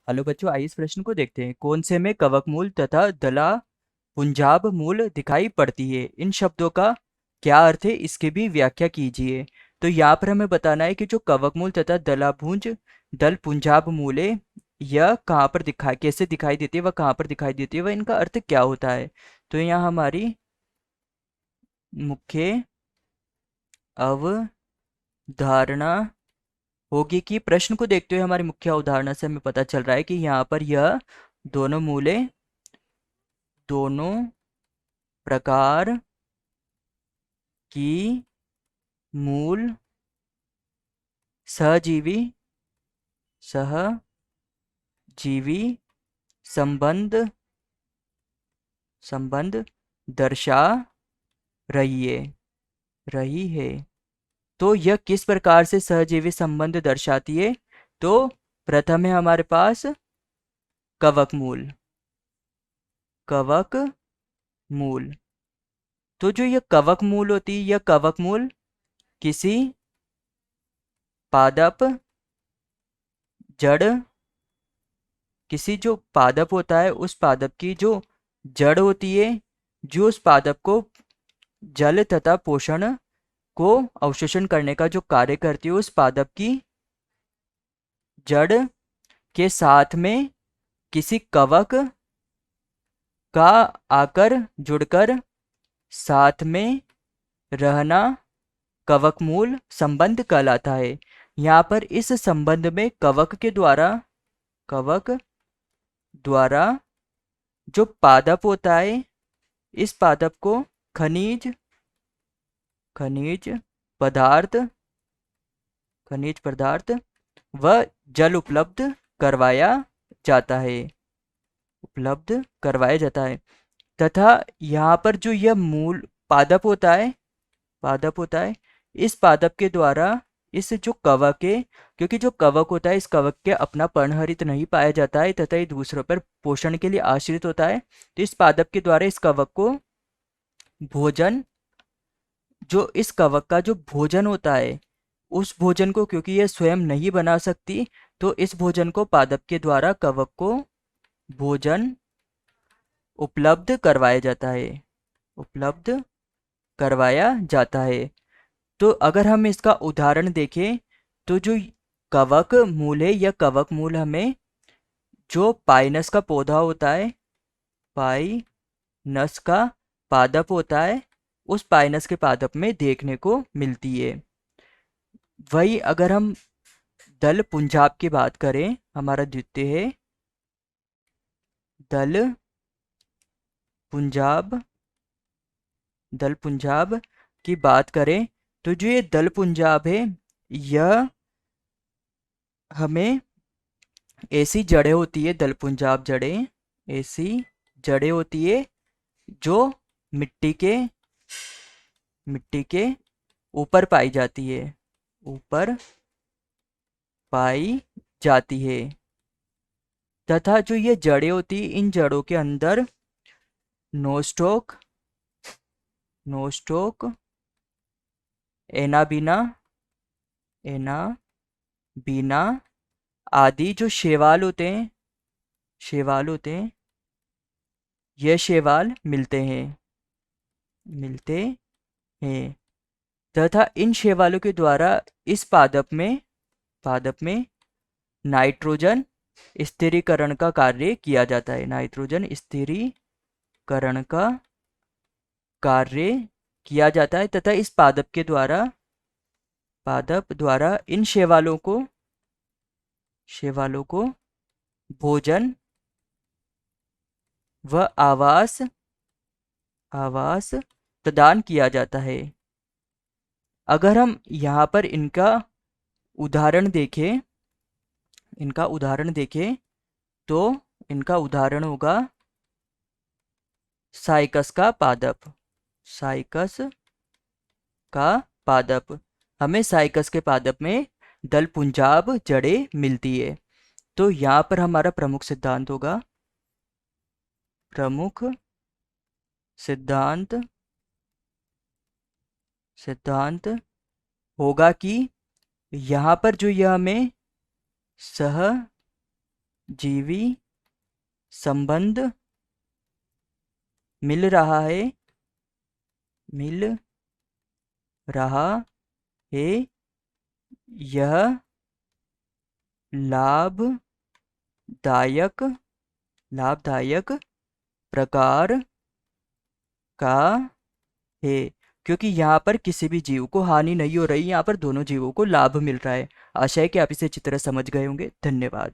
Hello बच्चों, आइए इस प्रश्न को देखते हैं। कौन से में कवक मूल तथा दला पुंजाब मूल दिखाई पड़ती है? इन शब्दों का क्या अर्थ है, इसकी भी व्याख्या कीजिए। तो यहाँ पर हमें बताना है कि जो कवक मूल तथा दलाभुज दल पुंजाब मूल है, यह कहाँ पर दिखाई कैसे दिखाई देती है, वह कहाँ पर दिखाई देती है, वह इनका अर्थ क्या होता है। तो यहाँ हमारी मुख्य अवधारणा होगी कि प्रश्न को देखते हुए हमारी मुख्य अवधारणा से हमें पता चल रहा है कि यहाँ पर यह दोनों मूले दोनों प्रकार की मूल सहजीवी सहजीवी संबंध संबंध दर्शा रही है। तो यह किस प्रकार से सहजीवी संबंध दर्शाती है? तो प्रथम है हमारे पास कवक मूल। कवक मूल, तो जो यह कवक मूल होती है, यह कवक मूल किसी पादप जड़ किसी जो पादप होता है उस पादप की जो जड़ होती है, जो उस पादप को जल तथा पोषण को अवशोषण करने का जो कार्य करती है, उस पादप की जड़ के साथ में किसी कवक का आकर जुड़कर साथ में रहना कवक मूल संबंध कहलाता है। यहाँ पर इस संबंध में कवक द्वारा जो पादप होता है, इस पादप को खनिज खनिज पदार्थ खनिज पदार्थ व जल उपलब्ध करवाया जाता है तथा यहाँ पर जो यह मूल पादप होता है, इस पादप के द्वारा इस जो कवक है, क्योंकि जो कवक होता है, इस कवक के अपना पर्णहरित नहीं पाया जाता है तथा ये दूसरों पर पोषण के लिए आश्रित होता है। तो इस पादप के द्वारा इस कवक को भोजन जो इस कवक का जो भोजन होता है, उस भोजन को क्योंकि यह स्वयं नहीं बना सकती, तो इस भोजन को पादप के द्वारा कवक को भोजन उपलब्ध करवाया जाता है उपलब्ध करवाया जाता है। तो अगर हम इसका उदाहरण देखें, तो जो कवक मूल है, यह कवक मूल हमें जो पाइनस का पौधा होता है, पाइनस का पादप होता है, उस पाइनस के पादप में देखने को मिलती है। वही अगर हम दल पुंजाब की बात करें, हमारा द्वितीय है दल पुंजाब दल पुंजाब की बात करें, तो जो ये दल पुंजाब है, यह हमें ऐसी जड़ें होती है, दल पुंजाब जड़ें ऐसी जड़ें होती है जो मिट्टी के मिट्टी के ऊपर पाई जाती है ऊपर पाई जाती है तथा जो ये जड़ें होती है, इन जड़ों के अंदर नोस्टोक नोस्टोक एनाबीना एनाबीना आदि जो शैवाल होते हैं, ये शैवाल मिलते हैं तथा इन शैवालों के द्वारा इस पादप में नाइट्रोजन स्थिरीकरण का कार्य किया जाता है। नाइट्रोजन स्थिरीकरण का कार्य किया जाता है तथा इस पादप द्वारा इन शैवालों को भोजन व आवास प्रदान किया जाता है। अगर हम यहाँ पर इनका उदाहरण देखें तो इनका उदाहरण होगा साइकस का पादप। हमें साइकस के पादप में दल पुंजाब जड़ें मिलती है। तो यहाँ पर हमारा प्रमुख सिद्धांत होगा कि यहाँ पर जो यह हमें जीवी संबंध मिल रहा है, मिल रहा है, यह लाभदायक, लाभदायक प्रकार का है। क्योंकि यहाँ पर किसी भी जीव को हानि नहीं हो रही, यहाँ पर दोनों जीवों को लाभ मिल रहा है। आशा है कि आप इसे अच्छी तरह समझ गए होंगे। धन्यवाद।